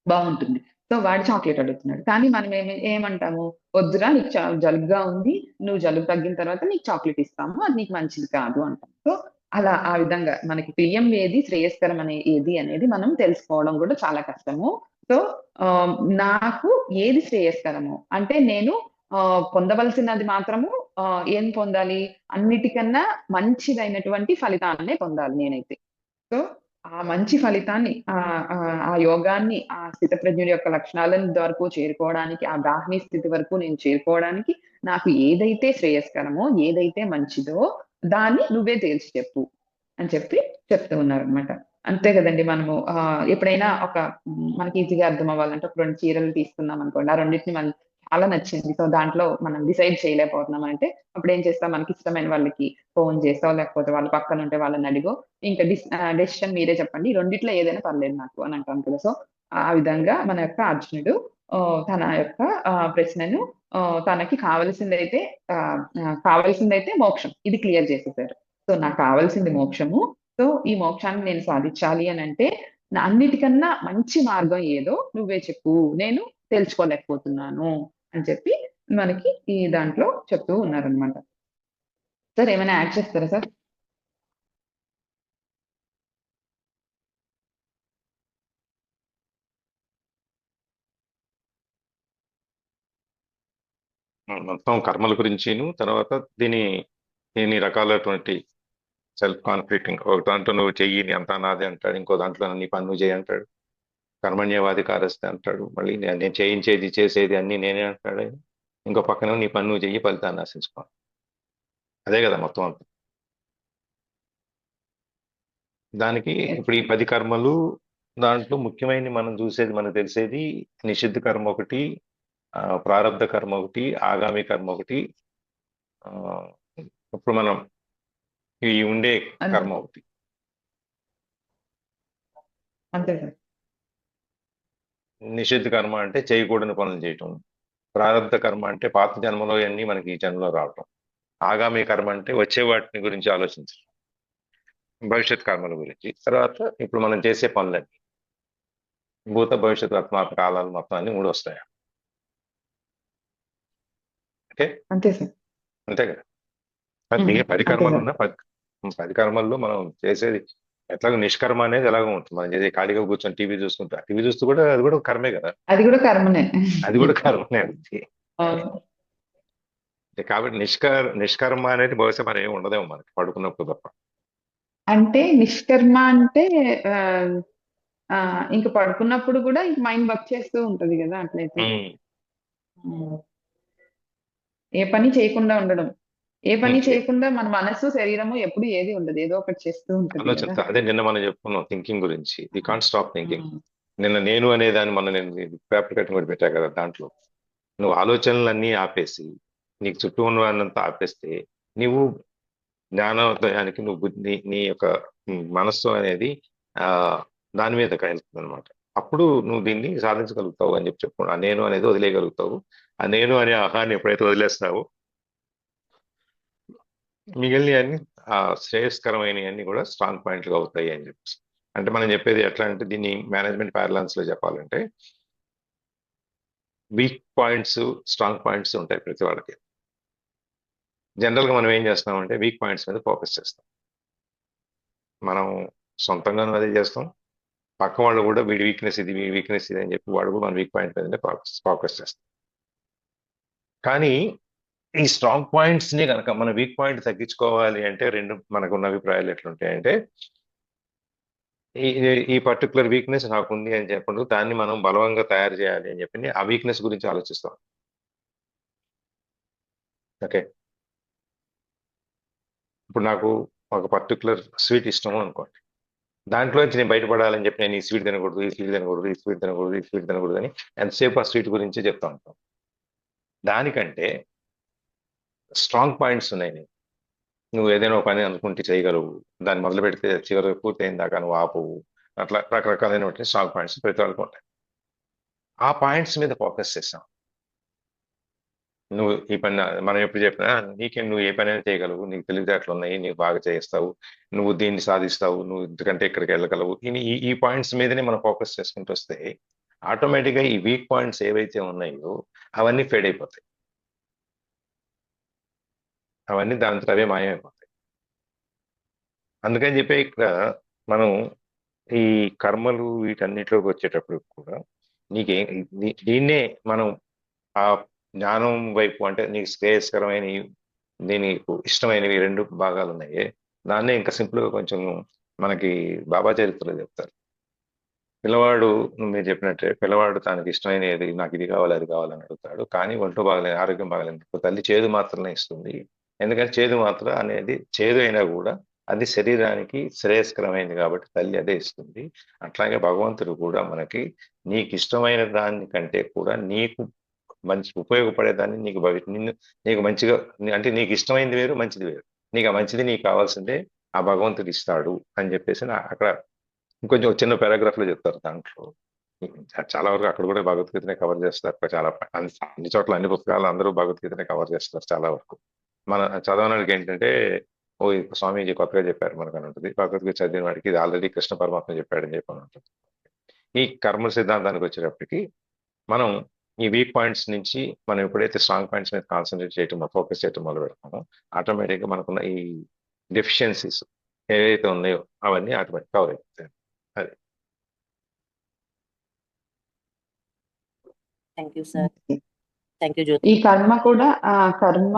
బాగుంటుంది. సో వాడు చాక్లెట్ అడుగుతున్నాడు, కానీ మనం ఏమంటాము, వద్దురా నీకు జలుబుగా ఉంది, నువ్వు జలుబు తగ్గిన తర్వాత నీకు చాక్లెట్ ఇస్తాము, అది నీకు మంచిది కాదు అంటాం. సో అలా ఆ విధంగా మనకి ప్రియం ఏది, శ్రేయస్కరం ఏది అనేది మనం తెలుసుకోవడం కూడా చాలా కష్టము. సో నాకు ఏది శ్రేయస్కరము అంటే నేను పొందవలసినది మాత్రము ఏం పొందాలి, అన్నిటికన్నా మంచిదైనటువంటి ఫలితాన్నే పొందాలి నేనైతే. సో ఆ మంచి ఫలితాన్ని ఆ యోగాన్ని, ఆ స్థితప్రజ్ఞుడి యొక్క లక్షణాలను వరకు చేరుకోవడానికి, ఆ బ్రాహ్మీ స్థితి వరకు నేను చేరుకోవడానికి నాకు ఏదైతే శ్రేయస్కరమో, ఏదైతే మంచిదో దాన్ని నువ్వే తేల్చి చెప్పు అని చెప్పి చెప్తూ ఉన్నారనమాట. అంతే కదండి. మనము ఎప్పుడైనా మనకి ఈజీగా అర్థం అవ్వాలంటే ఒక 2 చీరలు తీసుకున్నాం అనుకోండి. ఆ రెండిటిని మనం చాలా నచ్చింది. సో దాంట్లో మనం డిసైడ్ చేయలేకపోతున్నాం అంటే అప్పుడు ఏం చేస్తాం, మనకి ఇష్టమైన వాళ్ళకి ఫోన్ చేసో, లేకపోతే వాళ్ళ పక్కన ఉంటే వాళ్ళని అడిగో, ఇంకా డెసిషన్ మీరే చెప్పండి, ఈ రెండిట్లో ఏదైనా పర్లేదు నాకు అని అంటాం కదా. సో ఆ విధంగా మన యొక్క అర్జునుడు తన యొక్క ప్రశ్నను తనకి కావలసిందైతే మోక్షం, ఇది క్లియర్ చేసేసారు. సో నాకు కావాల్సింది మోక్షము. సో ఈ మోక్షాన్ని నేను సాధించాలి అని అంటే అన్నిటికన్నా మంచి మార్గం ఏదో నువ్వే చెప్పు, నేను తెలుసుకోలేకపోతున్నాను అని చెప్పి మనకి ఈ దాంట్లో చెప్తూ ఉన్నారనమాట. సార్ ఏమైనా యాడ్ చేస్తారా సార్? మొత్తం కర్మల గురించిను, తర్వాత దీని ఎన్ని రకాలైనటువంటి సెల్ఫ్ కాన్ఫ్లిక్టింగ్, ఒక దాంట్లో నువ్వు చెయ్యి అంతా నాదే అంటాడు, ఇంకో దాంట్లో నీ పని నువ్వు చేయి అంటాడు, కర్మణ్యవాధికారస్తే అంటాడు, మళ్ళీ నేను చేయించేది చేసేది అన్ని నేనే అంటాడు, ఇంకో పక్కన నీ పని నువ్వు చెయ్యి ఫలితాన్ని ఆశించుకో. అదే కదా మొత్తం అంతా. దానికి ఇప్పుడు ఈ 10 కర్మలు, దాంట్లో ముఖ్యమైన మనం చూసేది, మనకు తెలిసేది నిషిద్ధ కర్మ ఒకటి, ప్రారబ్ధ కర్మ ఒకటి, ఆగామి కర్మ ఒకటి, ఇప్పుడు మనం ఈ ఉండే కర్మ ఒకటి. అంతే సార్. నిషిద్ధ కర్మ అంటే చేయకూడని పనులు చేయటం, ప్రారబ్ధ కర్మ అంటే పాత జన్మలో అన్ని మనకి ఈ జన్మలో రావటం, ఆగామి కర్మ అంటే వచ్చే వాటిని గురించి ఆలోచించడం, భవిష్యత్ కర్మల గురించి, తర్వాత ఇప్పుడు మనం చేసే పనులన్నీ భూత భవిష్యత్ వర్తమాన కాలాలు మొత్తం అన్ని 3 వస్తాయి. ఓకే, అంతే సార్. అంతే కదా. 10 కర్మలు ఉన్నా 10 కర్మల్లో మనం చేసేది ఎట్లాగో నిష్కర్మ అనేది ఎలాగో ఉంటుంది. మనం చేసే ఖాళీగా కూర్చొని టీవీ చూస్తూ కూడా అది కూడా కర్మే కదా. అది కూడా కర్మనే. అది కూడా కర్మనే. కాబట్టి నిష్కర్మ అనేది బహుశా మరి ఏమి ఉండదేమో మనకి పడుకున్నప్పుడు తప్ప. అంటే నిష్కర్మ అంటే ఇంకా పడుకున్నప్పుడు కూడా మైండ్ వర్క్ చేస్తూ ఉంటది కదా అట్లయితే. ఏ పని చేయకుండా ఉండడం, ఏ పని చేయకుండా మన మనసు శరీరము ఎప్పుడు ఏది ఉండదు, ఏదో ఒకటి చేస్తూ ఉంటుంది. అదే నిన్న మనం చెప్పుకున్నాం థింకింగ్ గురించి. We can't stop thinking. నిన్న నేను అనే దాన్ని నేను పేపర్ కటింగ్ కూడా పెట్టా కదా, దాంట్లో నువ్వు ఆలోచనలన్నీ ఆపేసి నీకు చుట్టూ ఉన్నదంతా ఆపేస్తే నువ్వు జ్ఞానోదయానికి నువ్వు నీ యొక్క మనస్సు అనేది దాని మీద వెళ్తుంది అనమాట. అప్పుడు నువ్వు దీన్ని సాధించగలుగుతావు అని చెప్పుకో. ఆ నేను అనేది వదిలేయగలుగుతావు. ఆ నేను అనే ఆహాన్ని ఎప్పుడైతే వదిలేస్తావో మిగిలిన అన్ని శ్రేయస్కరమైన అన్ని కూడా స్ట్రాంగ్ పాయింట్లు అవుతాయి అని చెప్పి. అంటే మనం చెప్పేది ఎట్లా అంటే, దీన్ని మేనేజ్మెంట్ ప్యారలెన్స్ లో చెప్పాలంటే వీక్ పాయింట్స్, స్ట్రాంగ్ పాయింట్స్ ఉంటాయి ప్రతి వాళ్ళకి. జనరల్ గా మనం ఏం చేస్తామంటే వీక్ పాయింట్స్ మీద ఫోకస్ చేస్తాం. మనం సొంతంగానూ అదే చేస్తాం, పక్క వాళ్ళు కూడా వీడి వీక్నెస్ ఇది, వీడి వీక్నెస్ ఇది అని చెప్పి వాడు కూడా మన వీక్ పాయింట్ మీదనే ఫోకస్ చేస్తాం. కానీ ఈ స్ట్రాంగ్ పాయింట్స్ ని కనుక మన వీక్ పాయింట్ తగ్గించుకోవాలి అంటే మనకున్న అభిప్రాయాలు ఎట్లుంటాయంటే, ఈ పర్టికులర్ వీక్నెస్ నాకుంది అని చెప్పండి, దాన్ని మనం బలవంగా తయారు చేయాలి అని చెప్పి ఆ వీక్నెస్ గురించి ఆలోచిస్తాం. ఓకే, ఇప్పుడు నాకు ఒక పర్టికులర్ స్వీట్ ఇష్టం అనుకోండి, దాంట్లోంచి నేను బయటపడాలని చెప్పి నేను ఈ స్వీట్ తినకూడదు, ఈ స్వీట్ తినకూడదు, ఈ స్వీట్ తినకూడదు, ఈ స్వీట్ తినకూడదు అని ఎంతసేపు ఆ స్వీట్ గురించి చెప్తా ఉంటాం. దానికంటే స్ట్రాంగ్ పాయింట్స్ ఉన్నాయి నీకు. నువ్వు ఏదైనా ఒక పని అనుకుంటే చేయగలవు, దాన్ని మొదలు పెడితే చివరి పూర్తయిన దాకా నువ్వు ఆపవు, అట్లా రకరకాలైనటువంటి స్ట్రాంగ్ పాయింట్స్ ప్రతి వాళ్ళకి ఉంటాయి. ఆ పాయింట్స్ మీద ఫోకస్ చేస్తాం. నువ్వు ఈ పని మనం ఎప్పుడు చెప్పినా నీకే నువ్వు ఏ పని అయినా చేయగలవు, నీకు తెలివితేటలు ఉన్నాయి, నీకు బాగా చేస్తావు, నువ్వు దీన్ని సాధిస్తావు, నువ్వు ఇంతకంటే ఇక్కడికి వెళ్ళగలవు, ఈ పాయింట్స్ మీదనే మనం ఫోకస్ చేసుకుంటూ వస్తే ఆటోమేటిక్గా ఈ వీక్ పాయింట్స్ ఏవైతే ఉన్నాయో అవన్నీ ఫేడ్ అయిపోతాయి, అవన్నీ దాంతో అవే మాయమైపోతాయి. అందుకని చెప్పి ఇక్కడ మనం ఈ కర్మలు వీటన్నిటిలోకి వచ్చేటప్పుడు కూడా నీకే దీన్నే మనం ఆ జ్ఞానం వైపు, అంటే నీకు శ్రేయస్కరమైన నీకు ఇష్టమైనవి రెండు భాగాలు ఉన్నాయి, దాన్నే ఇంకా సింపుల్గా కొంచెం మనకి బాబా చరిత్రలో చెప్తారు. పిల్లవాడు, మీరు చెప్పినట్టే, పిల్లవాడు తనకి ఇష్టమైన ఏది, నాకు ఇది కావాలి అది కావాలని అడుగుతాడు, కానీ ఒంట్లో బాగలేదు, ఆరోగ్యం బాగలేదు, తల్లి చేదు మాత్రమే ఇస్తుంది. ఎందుకంటే చేదు మాత్ర అనేది చేదు అయినా కూడా అది శరీరానికి శ్రేయస్కరమైనది కాబట్టి తల్లి అదే ఇస్తుంది. అట్లాగే భగవంతుడు కూడా మనకి నీకు ఇష్టమైన దాని కంటే కూడా నీకు మంచి ఉపయోగపడేదాన్ని నీకు మంచిగా, అంటే నీకు ఇష్టమైనది వేరు, మంచిది వేరు, నీకు ఆ మంచిది నీకు కావాల్సిందే ఆ భగవంతుడు ఇస్తాడు అని చెప్పేసి అక్కడ ఇంకొంచెం చిన్న పారాగ్రాఫ్ లో చెప్తారు. దాంట్లో చాలా వరకు అక్కడ కూడా భగవద్గీతనే కవర్ చేస్తారు. చాలా అన్ని చోట్ల అన్ని పుస్తకాలు అందరూ భగవద్గీతనే కవర్ చేస్తారు చాలా వరకు. మన చదవడానికి ఏంటంటే, ఓ స్వామీజీ కొత్తగా చెప్పారు మనకు అని ఉంటుంది, భగవద్గీత చదివిన వాడికి ఇది ఆల్రెడీ కృష్ణ పరమాత్మ చెప్పాడని చెప్పి అని ఉంటుంది. ఈ కర్మ సిద్ధాంతానికి వచ్చేటప్పటికి మనం ఈ వీక్ పాయింట్స్ నుంచి మనం ఎప్పుడైతే స్ట్రాంగ్ పాయింట్స్ మీద కాన్సన్ట్రేట్ చేయటం, ఫోకస్ చేయటం మొదలు పెడతామో ఆటోమేటిక్గా మనకున్న ఈ డెఫిషియన్సీస్ ఏవైతే ఉన్నాయో అవన్నీ ఆటోమేటిక్ కవర్ అయిపోతాయి. అది thank you sir. Thank you Jyothi. ఈ కర్మ కూడా కర్మ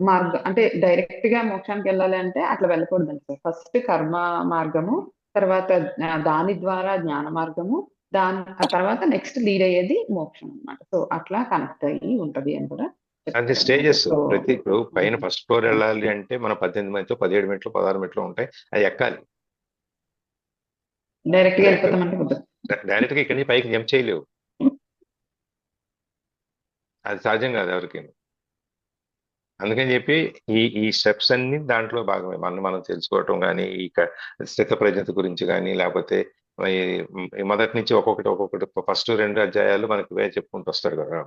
మార్గం అంటే డైరెక్ట్ గా మోక్షానికి వెళ్ళాలి అంటే అట్లా వెళ్ళకూడదండి సార్. ఫస్ట్ కర్మ మార్గము, తర్వాత దాని ద్వారా జ్ఞాన మార్గము, ఆ తర్వాత నెక్స్ట్ లీడ్ అయ్యేది మోక్షం అన్నమాట. సో అట్లా కనెక్ట్ అయ్యి ఉంటది అని కూడా అది స్టేజెస్. ప్రతి ఇప్పుడు పైన ఫస్ట్ ఫ్లోర్ వెళ్ళాలి అంటే మనం 18 మెట్లు, 17 మెట్లు, 16 మెట్లు ఉంటాయి, అది ఎక్కాలి. డైరెక్ట్ గా వెళ్ళిపోతామంటే కుదరదు. డైరెక్ట్ గా ఇక్కడి నుంచి పైకి జంప్ చేయలేవు, అది సహజం కాదు ఎవరికి. అందుకని చెప్పి ఈ స్టెప్స్ అన్ని దాంట్లో భాగమే. మనం తెలుసుకోవటం కానీ, ఈ స్థిత ప్రజ్ఞత గురించి కానీ, లేకపోతే మొదటి నుంచి ఒక్కొక్కటి ఫస్ట్ 2 అధ్యాయాలు మనకి ఇవే చెప్పుకుంటూ వస్తాడు కదా.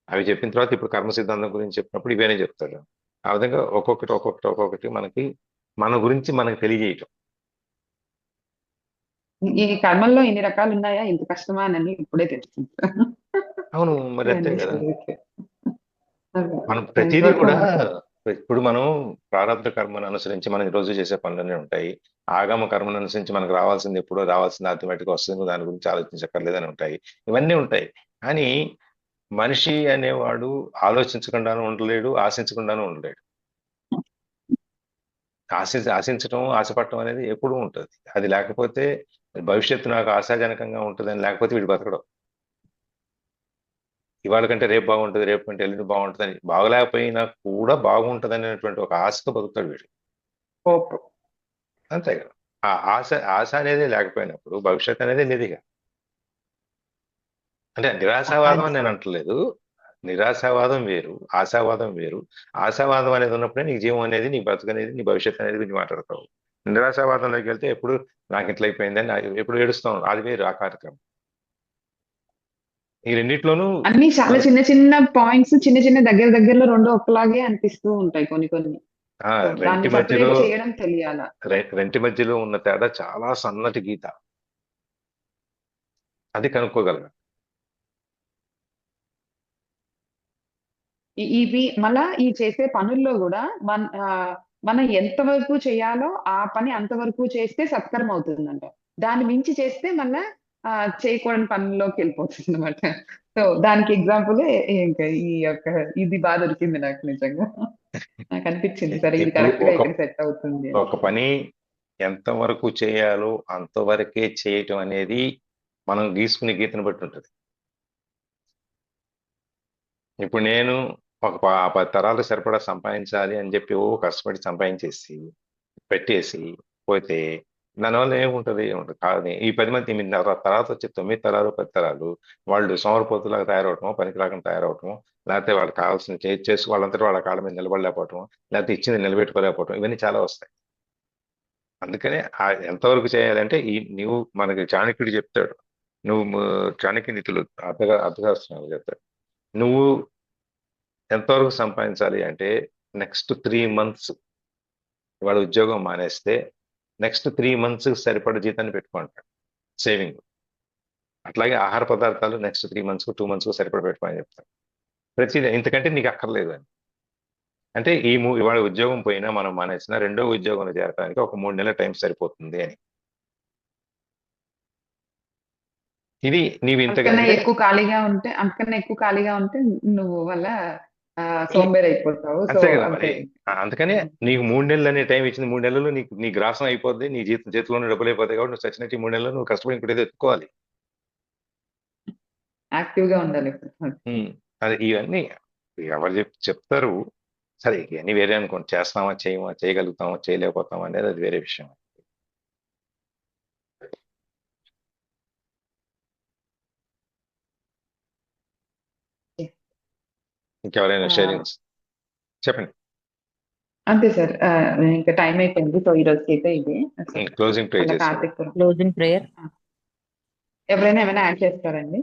అవి చెప్పిన తర్వాత ఇప్పుడు కర్మ సిద్ధాంతం గురించి చెప్పినప్పుడు ఇవేనే చెప్తాడు. ఆ విధంగా ఒక్కొక్కటి మనకి మన గురించి మనకి తెలియజేయటం. ఈ కర్మల్లో ఇన్ని రకాలు ఉన్నాయా, ఇంత కష్టమా అని ఇప్పుడే తెలుస్తుంది. అవును, మరి అంతే కదా. మనం ప్రతిదీ కూడా ఇప్పుడు మనం ప్రారంభ కర్మను అనుసరించి మనం ఈ రోజు చేసే పనులన్నీ ఉంటాయి, ఆగమ కర్మను అనుసరించి మనకు రావాల్సింది ఎప్పుడో రావాల్సింది ఆటోమేటిక్ వస్తుంది, దాని గురించి ఆలోచించక్కర్లేదని ఉంటాయి, ఇవన్నీ ఉంటాయి. కానీ మనిషి అనేవాడు ఆలోచించకుండానూ ఉండలేడు, ఆశించకుండానూ ఉండలేడు. ఆశించడం, ఆశపడటం అనేది ఎప్పుడూ ఉంటుంది. అది లేకపోతే భవిష్యత్తు నాకు ఆశాజనకంగా ఉంటుందని లేకపోతే వీడు బతకడం. ఇవాళ కంటే రేపు బాగుంటుంది, రేపు కంటే ఎల్లుండి బాగుంటుంది అని, బాగలేకపోయినా కూడా బాగుంటుంది అనేటువంటి ఒక ఆశతో బతుకుతాడు వీడు. అంతే కదా. ఆ ఆశ అనేది లేకపోయినప్పుడు భవిష్యత్ అనేది లేదుగా. అంటే నిరాశావాదం అని నేను అంటలేదు, నిరాశావాదం వేరు, ఆశావాదం వేరు. ఆశావాదం అనేది ఉన్నప్పుడే నీకు జీవం అనేది, నీ బతుకు అనేది, నీ భవిష్యత్ అనేది గురించి మాట్లాడతావు. నిరాశావాదంలోకి వెళ్తే ఎప్పుడు నాకు ఇట్లా అయిపోయిందని ఎప్పుడు ఏడుస్తాం, అది వేరు ఆ కార్యక్రమం. ఈ రెండిట్లోనూ అన్ని చాలా చిన్న చిన్న పాయింట్స్, చిన్న చిన్న దగ్గరలో రెండు ఒకలాగే అనిపిస్తూ ఉంటాయి కొన్ని. రెంటి మధ్యలో చేయడం తెలియాలా. రెంటి మధ్యలో ఉన్న తేడా చాలా సన్నటి గీత, అది కనుక్కోగలగా. ఇవి మళ్ళా ఈ చేసే పనుల్లో కూడా మనం ఎంతవరకు చేయాలో ఆ పని అంతవరకు చేస్తే సత్కరం అవుతుందంట. దాన్ని మించి చేస్తే మళ్ళా చేయకూడని పనుల్లోకి వెళ్ళిపోతుంది అనమాట. సో దానికి ఎగ్జాంపుల్ ఇంకా ఇది బాగా దొరికింది నాకు నిజంగా. నాకు అనిపించింది సరే ఇది కరెక్ట్ గా ఇక్కడ సెట్ అవుతుంది. ఒక పని ఎంతవరకు చేయాలో అంతవరకే చేయటం అనేది మనం గీసుకునే గీతను బట్టి ఉంటుంది. ఇప్పుడు నేను ఒక 10 తరాలు సరిపడా సంపాదించాలి అని చెప్పి కష్టపడి సంపాదించేసి పెట్టేసి పోతే దానివల్ల ఏముంటది కాదు ఈ 10 మంది మీ తర్వాత వచ్చే 9 తరాలు 10 తరాలు వాళ్ళు సోమరిపోతులాగా తయారవటం పనికి రాకుండా తయారవటం లేకపోతే వాళ్ళకి కావాల్సిన చేసి వాళ్ళంతటా వాళ్ళ కాళ్ళ మీద నిలబడలేకపోవటం లేకపోతే ఇచ్చింది నిలబెట్టుకోలేకపోవటం ఇవన్నీ చాలా వస్తాయి. అందుకనే ఎంతవరకు చేయాలంటే నువ్వు మనకి చాణక్యుడు చెప్తాడు, నువ్వు చాణక్య నీతులు అర్థశాస్త్రాలు చెప్తాడు, నువ్వు ఎంతవరకు సంపాదించాలి అంటే నెక్స్ట్ 3 months వాడు ఉద్యోగం మానేస్తే నెక్స్ట్ 3 months సరిపడ జీతాన్ని పెట్టుకుంటాడు సేవింగ్. అట్లాగే ఆహార పదార్థాలు నెక్స్ట్ 3 months 2 months సరిపడ పెట్టుకోని చెప్తాడు. ప్రతిదీ ఇంతకంటే నీకు అక్కర్లేదు అని. అంటే ఇవాళ ఉద్యోగం పోయినా మనం మానేసినా రెండో ఉద్యోగంలో చేరడానికి ఒక 3 నెలల టైం సరిపోతుంది అని. ఇది నీవు ఇంతగా అంతకన్నా ఎక్కువ ఖాళీగా ఉంటే నువ్వు వల్ల సోంబేరి అయిపోతావు. సో అంతే కదా మరి. అంతే. అందుకనే నీకు 3 నెలలు అనే టైం ఇచ్చింది. 3 నెలలు నీ గ్రాసం అయిపోద్ది, నీ చేతిలోనే డబ్బులు అయిపోతాయి. కాబట్టి నువ్వు సచ్చినట్టు 3 నెలలు నువ్వు కష్టపడి ఇంకోటి ఏదో ఎత్తుకోవాలి. యాక్టివ్ గా ఉండాలి. అది ఇవన్నీ ఎవరు చెప్తారు సరే, ఇవన్నీ వేరే అనుకోండి. చేస్తామా చేయమా, చేయగలుగుతామా చేయలేకపోతామా అనేది అది వేరే విషయం. ఇంకెవరైనా షేరింగ్స్ చెప్పండి. అంతే సార్, ఇంకా టైం అయిపోయింది. సో ఈ రోజుకి అయితే ఇది క్లోజింగ్ ప్రే చేసి కార్తిక్ క్లోజింగ్ ప్రేయర్. ఎవరైనా ఏమైనా యాడ్ చేస్తారండి?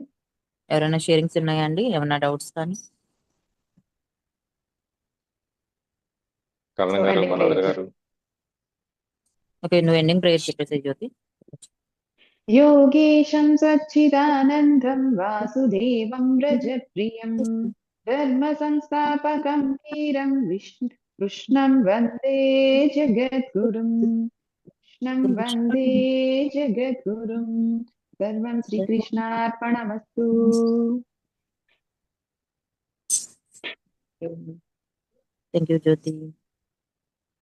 ఎవరైనా షేరింగ్స్ ఉన్నాయా అండి? ఏమైనా డౌట్స్ కానీ? కరణం గారు, మనోహర్ గారు. ఓకే, నువ్వు ఎండింగ్ ప్రేయర్ చెప్పేసి జ్యోతి. యోగేశం సచ్చిదానందం వాసుదేవం రజప్రియం ధర్మ సంస్థాపకం వీరం కృష్ణం వందే జగద్గురుం. సర్వం శ్రీకృష్ణార్పణమస్తు. Thank you Jyothi.